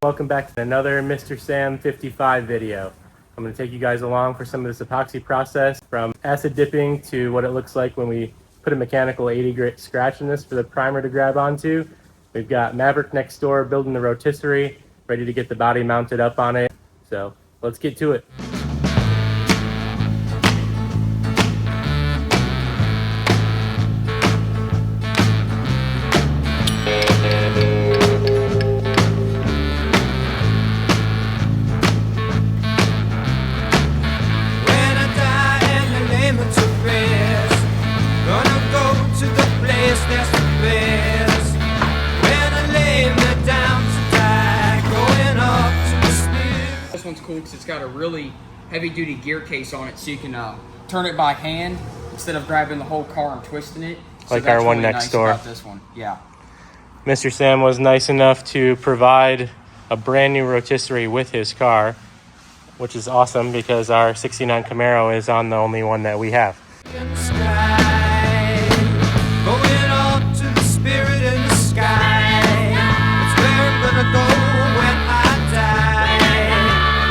Welcome back to another Mr. Sam 55 video. I'm going to take you guys along for some of this epoxy process, from acid dipping to what it looks like when we put a mechanical 80 grit scratch in this for the primer to grab onto. We've got Maverick next door building the rotisserie, ready to get the body mounted up on it. So let's get to it. This one's cool because it's got a really heavy-duty gear case on it, so you can turn it by hand instead of grabbing the whole car and twisting it. So like our one really next nice door. About this one, yeah. Mr. Sam was nice enough to provide a brand new rotisserie with his car, which is awesome because our 69 Camaro is on the only one that we have. In the sky, going up to the spirit in the sky. That's where I'm gonna go when I die.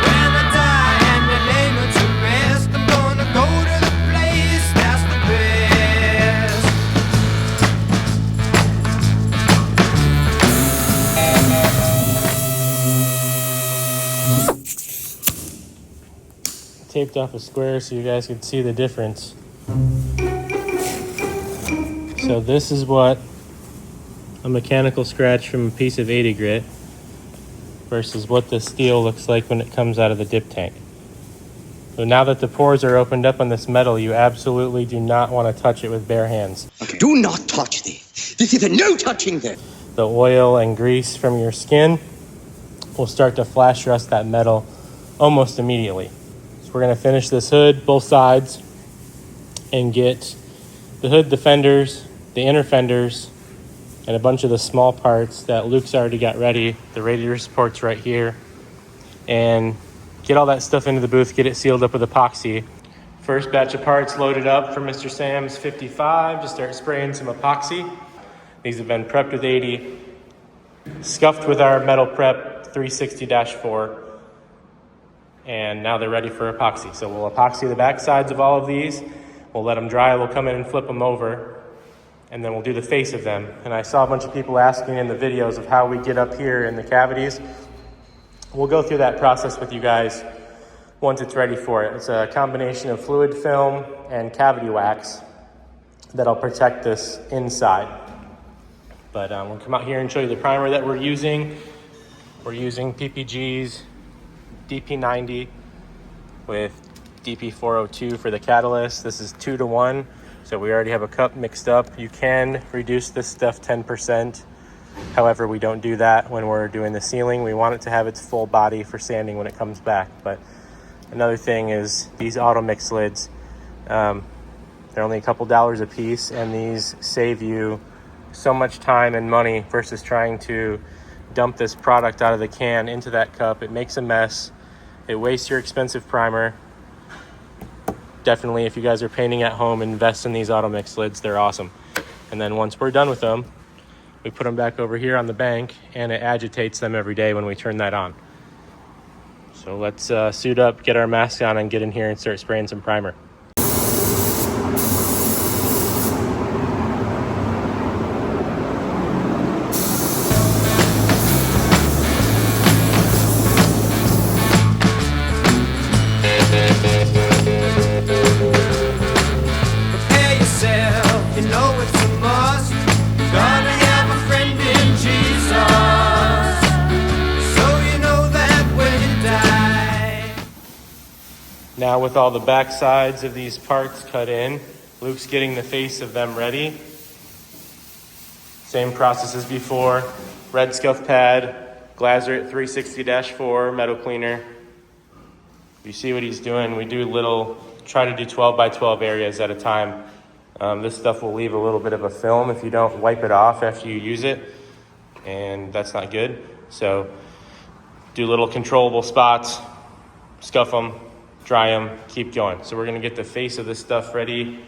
When I die and they lay me to rest, I'm gonna go to the place that's the best. Taped off a square so you guys can see the difference. So this is what a mechanical scratch from a piece of 80 grit versus what the steel looks like when it comes out of the dip tank. So now that the pores are opened up on this metal, you absolutely do not want to touch it with bare hands. Okay. Do not touch this. This is a no touching this. The oil and grease from your skin will start to flash rust that metal almost immediately. So we're going to finish this hood, both sides, and get the hood, the fenders, the inner fenders, and a bunch of the small parts that Luke's already got ready. The radiator support's right here. And get all that stuff into the booth, get it sealed up with epoxy. First batch of parts loaded up for Mr. Sam's 55 to start spraying some epoxy. These have been prepped with 80, scuffed with our metal prep 360-4, and now they're ready for epoxy. So we'll epoxy the back sides of all of these. We'll let them dry, we'll come in and flip them over, and then we'll do the face of them. And I saw a bunch of people asking in the videos of how we get up here in the cavities. We'll go through that process with you guys once it's ready for it. It's a combination of fluid film and cavity wax that'll protect this inside. But we'll come out here and show you the primer that we're using. We're using PPG's DP90 with DP402 for the catalyst. This is 2-to-1, so we already have a cup mixed up. You can reduce this stuff 10%. However, we don't do that when we're doing the sealing. We want it to have its full body for sanding when it comes back. But another thing is these auto mix lids, they're only a couple dollars a piece, and these save you so much time and money versus trying to dump this product out of the can into that cup. It makes a mess. It wastes your expensive primer. Definitely, if you guys are painting at home, invest in these auto mix lids. They're awesome. And then once we're done with them, we put them back over here on the bank, and it agitates them every day when we turn that on. So let's suit up, get our mask on, and get in here and start spraying some primer. Prepare yourself, you know it's a must. Gonna have a friend in Jesus, so you know that when you die. Now with all the back sides of these parts cut in, Luke's getting the face of them ready. Same process as before. Red scuff pad, glazer at 360-4, metal cleaner. You see what he's doing. We do try to do 12 by 12 areas at a time. This stuff will leave a little bit of a film if you don't wipe it off after you use it, and that's not good. So do little controllable spots, scuff them, dry them, keep going. So we're gonna get the face of this stuff ready,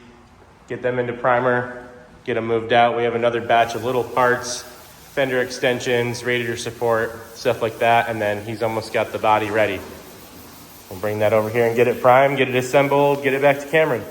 get them into primer, get them moved out. We have another batch of little parts fender extensions, radiator support, stuff like that, and then he's almost got the body ready. We'll bring that over here and get it primed, get it assembled, get it back to Cameron.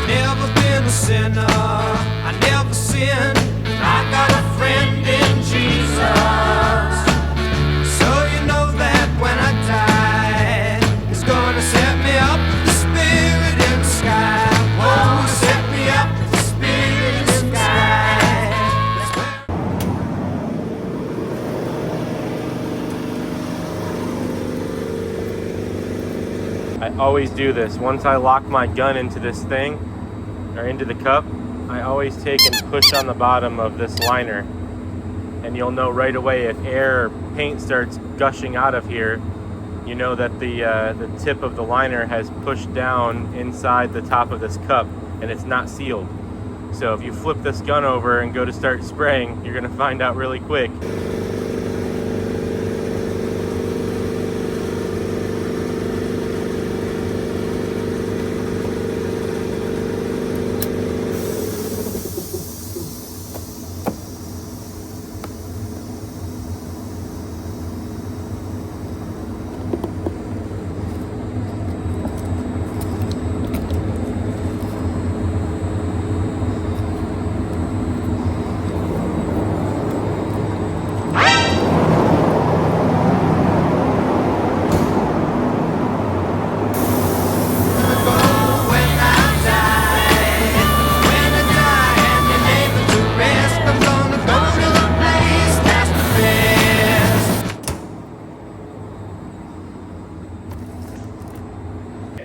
Never been a sinner, I never sinned. I got a friend in Jesus. So you know that when I die, He's gonna set me up with the Spirit in the sky. Oh, set me up with the Spirit in the sky. I always do this. Once I lock my gun into this thing, or into the cup, I always take and push on the bottom of this liner. And you'll know right away if air or paint starts gushing out of here, you know that the tip of the liner has pushed down inside the top of this cup and it's not sealed. So if you flip this gun over and go to start spraying, you're gonna find out really quick.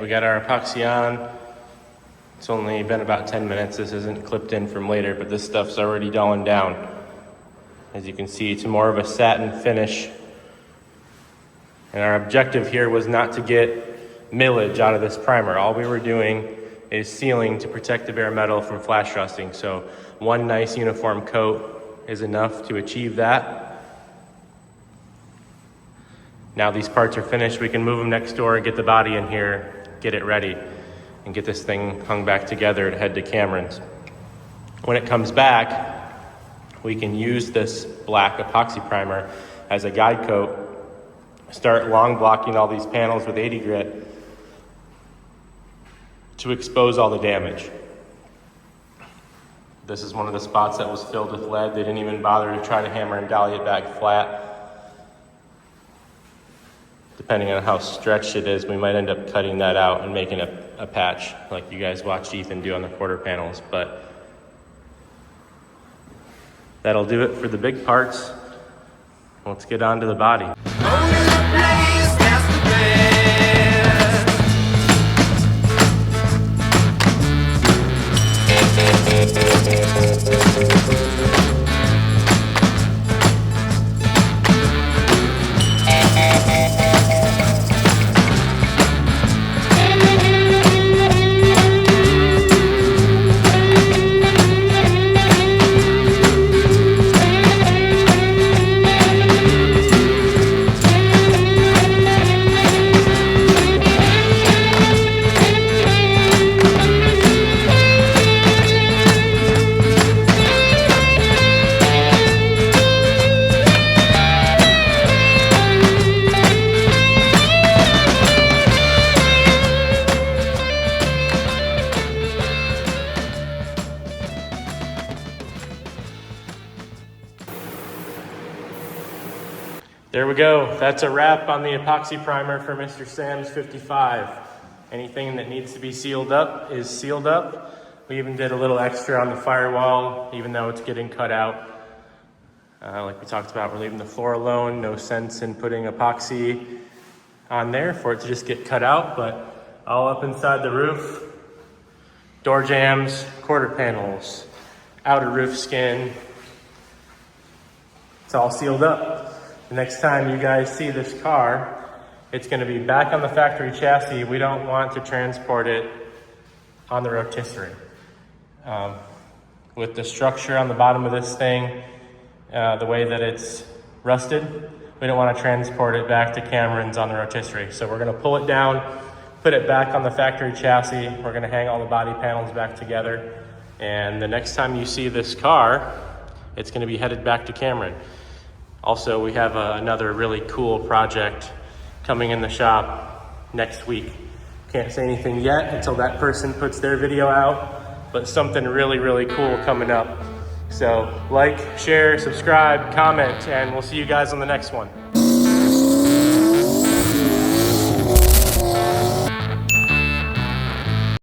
We got our epoxy on. It's only been about 10 minutes. This isn't clipped in from later, but this stuff's already dulling down. As you can see, it's more of a satin finish. And our objective here was not to get millage out of this primer. All we were doing is sealing to protect the bare metal from flash rusting. So one nice uniform coat is enough to achieve that. Now these parts are finished, we can move them next door and get the body in here, get it ready, and get this thing hung back together to head to Cameron's. When it comes back, we can use this black epoxy primer as a guide coat, start long blocking all these panels with 80 grit to expose all the damage. This is one of the spots that was filled with lead. They didn't even bother to try to hammer and dolly it back flat. Depending on how stretched it is, we might end up cutting that out and making a patch like you guys watched Ethan do on the quarter panels. But that'll do it for the big parts. Let's get on to the body. There we go. That's a wrap on the epoxy primer for Mr. Sam's 55. Anything that needs to be sealed up is sealed up. We even did a little extra on the firewall, even though it's getting cut out. Like we talked about, we're leaving the floor alone. No sense in putting epoxy on there for it to just get cut out, but all up inside the roof. Door jambs, quarter panels, outer roof skin. It's all sealed up. The next time you guys see this car, it's going to be back on the factory chassis. We don't want to transport it on the rotisserie. With the structure on the bottom of this thing, the way that it's rusted, we don't want to transport it back to Cameron's on the rotisserie. So we're going to pull it down, put it back on the factory chassis. We're going to hang all the body panels back together. And the next time you see this car, it's going to be headed back to Cameron. Also, we have another really cool project coming in the shop next week. Can't say anything yet until that person puts their video out, but something really, really cool coming up. So like, share, subscribe, comment, and we'll see you guys on the next one.